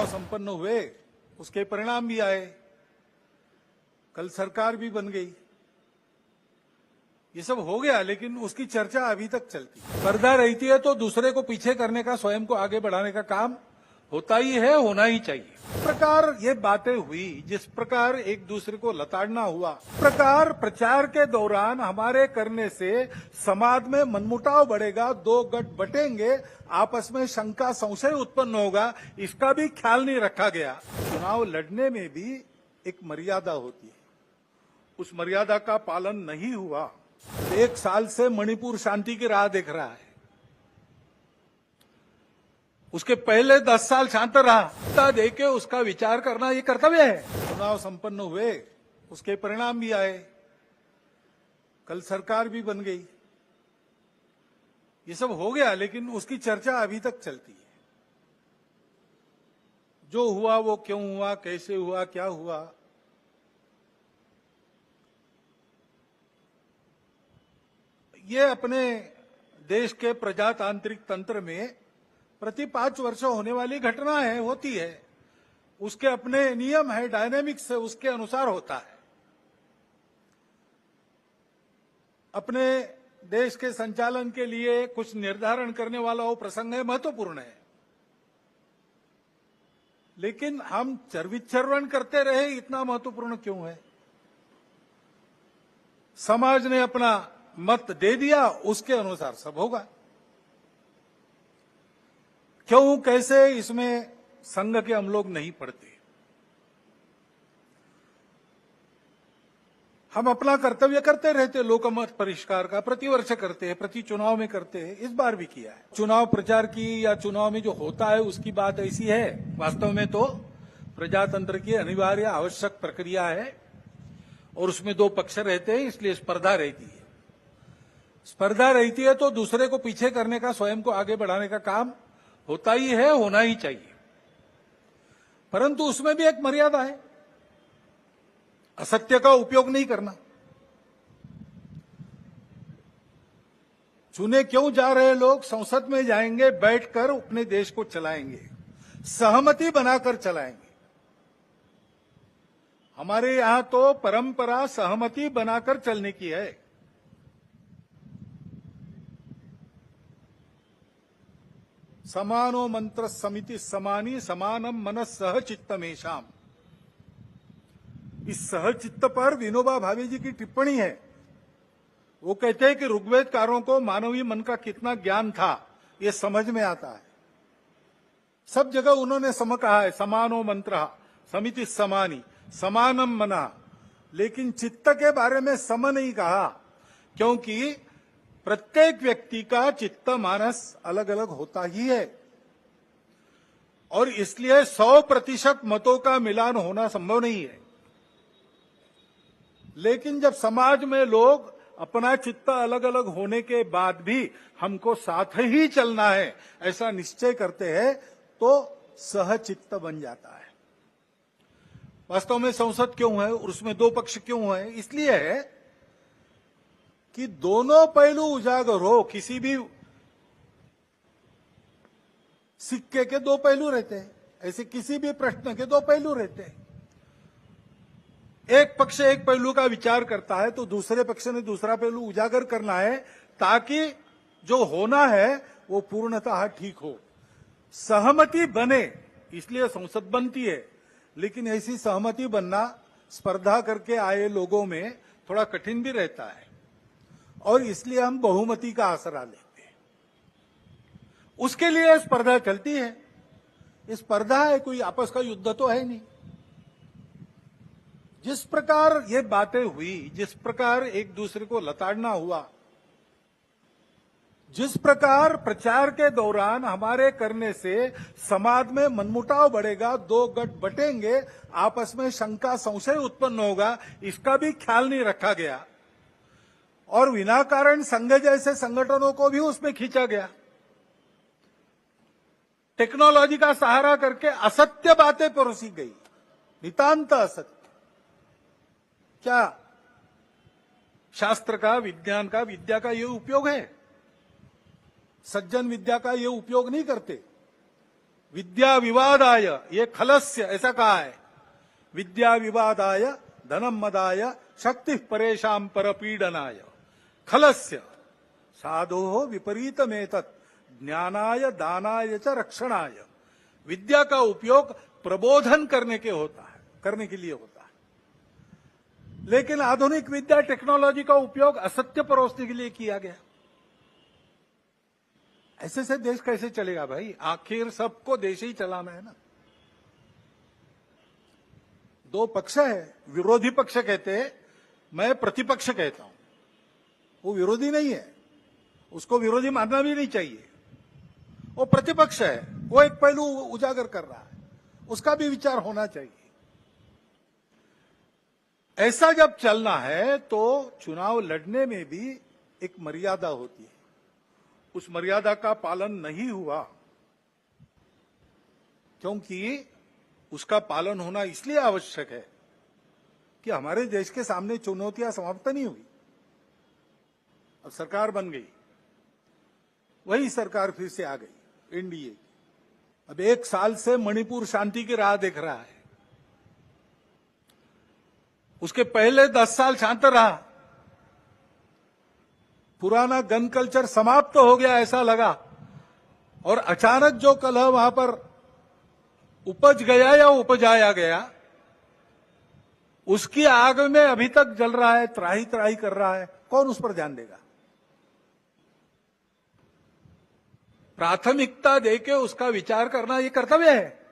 संपन्न हुए, उसके परिणाम भी आए, कल सरकार भी बन गई, ये सब हो गया, लेकिन उसकी चर्चा अभी तक चलती है। स्पर्धा रहती है तो दूसरे को पीछे करने का, स्वयं को आगे बढ़ाने का काम होता ही है, होना ही चाहिए। इस प्रकार ये बातें हुई, जिस प्रकार एक दूसरे को लताड़ना हुआ, इस प्रकार प्रचार के दौरान हमारे करने से समाज में मनमुटाव बढ़ेगा, दो गठ बटेंगे, आपस में शंका संशय उत्पन्न होगा, इसका भी ख्याल नहीं रखा गया। चुनाव लड़ने में भी एक मर्यादा होती है, उस मर्यादा का पालन नहीं हुआ। 1 साल से मणिपुर शांति की राह देख रहा है, उसके पहले 10 साल शांत रहा, देके उसका विचार करना ये कर्तव्य है। चुनाव संपन्न हुए, उसके परिणाम भी आए, कल सरकार भी बन गई, ये सब हो गया, लेकिन उसकी चर्चा अभी तक चलती है। जो हुआ वो क्यों हुआ, कैसे हुआ, क्या हुआ, ये अपने देश के प्रजातांत्रिक तंत्र में प्रति 5 वर्ष होने वाली घटना है, होती है, उसके अपने नियम है, डायनेमिक्स है, उसके अनुसार होता है। अपने देश के संचालन के लिए कुछ निर्धारण करने वाला वो प्रसंग है, महत्वपूर्ण है, लेकिन हम चरविचरवन करते रहे, इतना महत्वपूर्ण क्यों है? समाज ने अपना मत दे दिया, उसके अनुसार सब होगा। क्यों कैसे, इसमें संघ के हम लोग नहीं पढ़ते। हम अपना कर्तव्य करते रहते, लोकमत परिष्कार का प्रतिवर्ष करते हैं, प्रति चुनाव में करते हैं, इस बार भी किया है। चुनाव प्रचार की या चुनाव में जो होता है उसकी बात ऐसी है, वास्तव में तो प्रजातंत्र की अनिवार्य आवश्यक प्रक्रिया है, और उसमें 2 पक्ष रहते हैं, इसलिए स्पर्धा रहती है। स्पर्धा रहती है तो दूसरे को पीछे करने का, स्वयं को आगे बढ़ाने का काम होता ही है, होना ही चाहिए, परंतु उसमें भी एक मर्यादा है, असत्य का उपयोग नहीं करना। चुने क्यों जा रहे लोग संसद में जाएंगे, बैठकर अपने देश को चलाएंगे, सहमति बनाकर चलाएंगे। हमारे यहां तो परंपरा सहमति बनाकर चलने की है। समानो मंत्र समिति समानी समानम मनस सहचित्तमेशाम। इस सहचित्त पर विनोबा भावे जी की टिप्पणी है। वो कहते हैं कि ऋग्वेदकारों को मानवीय मन का कितना ज्ञान था ये समझ में आता है। सब जगह उन्होंने कहा है, समानो मंत्र समिति समानी समानम मना, लेकिन चित्त के बारे में सम नहीं कहा, क्योंकि प्रत्येक व्यक्ति का चित्त मानस अलग अलग होता ही है, और इसलिए 100% मतों का मिलान होना संभव नहीं है। लेकिन जब समाज में लोग अपना चित्त अलग अलग होने के बाद भी हमको साथ ही चलना है ऐसा निश्चय करते हैं, तो सहचित्त बन जाता है। वास्तव में संसद क्यों है और उसमें 2 पक्ष क्यों है? इसलिए है कि दोनों पहलू उजागर हो। किसी भी सिक्के के 2 पहलू रहते हैं, ऐसे किसी भी प्रश्न के 2 पहलू रहते हैं। एक पक्ष एक पहलू का विचार करता है तो दूसरे पक्ष ने दूसरा पहलू उजागर करना है, ताकि जो होना है वो पूर्णतः ठीक हो, सहमति बने, इसलिए संसद बनती है। लेकिन ऐसी सहमति बनना स्पर्धा करके आए लोगों में थोड़ा कठिन भी रहता है, और इसलिए हम बहुमति का आसरा लेते हैं। उसके लिए स्पर्धा चलती है। ये स्पर्धा है, कोई आपस का युद्ध तो है नहीं। जिस प्रकार ये बातें हुई, जिस प्रकार एक दूसरे को लताड़ना हुआ, जिस प्रकार प्रचार के दौरान हमारे करने से समाज में मनमुटाव बढ़ेगा, 2 गठ बटेंगे, आपस में शंका संशय उत्पन्न होगा, इसका भी ख्याल नहीं रखा गया, और विनाकारण संघ जैसे संगठनों को भी उसमें खींचा गया। टेक्नोलॉजी का सहारा करके असत्य बातें परोसी गई, नितांत असत्य। क्या शास्त्र का, विज्ञान का, विद्या का ये उपयोग है? सज्जन विद्या का ये उपयोग नहीं करते। विद्या विवादाय, ये खलस्य ऐसा कहा है, विद्या विवादाय धनम मदाय शक्ति परेशान परपीडनाय खलस्य साधो विपरीतमेतत् ज्ञानाय दानाय च रक्षणाय। विद्या का उपयोग प्रबोधन करने के लिए होता है, लेकिन आधुनिक विद्या टेक्नोलॉजी का उपयोग असत्य परोसने के लिए किया गया। ऐसे से देश कैसे चलेगा भाई? आखिर सबको देश ही चलाना है ना। दो पक्ष है, विरोधी पक्ष कहते हैं, मैं प्रतिपक्ष कहता हूं। वो विरोधी नहीं है, उसको विरोधी मानना भी नहीं चाहिए। वो प्रतिपक्ष है, वो एक पहलू उजागर कर रहा है, उसका भी विचार होना चाहिए। ऐसा जब चलना है तो चुनाव लड़ने में भी एक मर्यादा होती है। उस मर्यादा का पालन नहीं हुआ, क्योंकि उसका पालन होना इसलिए आवश्यक है कि हमारे देश के सामने चुनौतियां समाप्त नहीं हुई। अब सरकार बन गई, वही सरकार फिर से आ गई एनडीए। अब 1 साल से मणिपुर शांति की राह देख रहा है। उसके पहले 10 साल शांत रहा, पुराना गन कल्चर समाप्त तो हो गया ऐसा लगा, और अचानक जो कलह वहां पर उपज गया या उपजाया गया, उसकी आग में अभी तक जल रहा है, त्राही त्राही कर रहा है। कौन उस पर ध्यान देगा? प्राथमिकता देके उसका विचार करना ये कर्तव्य है।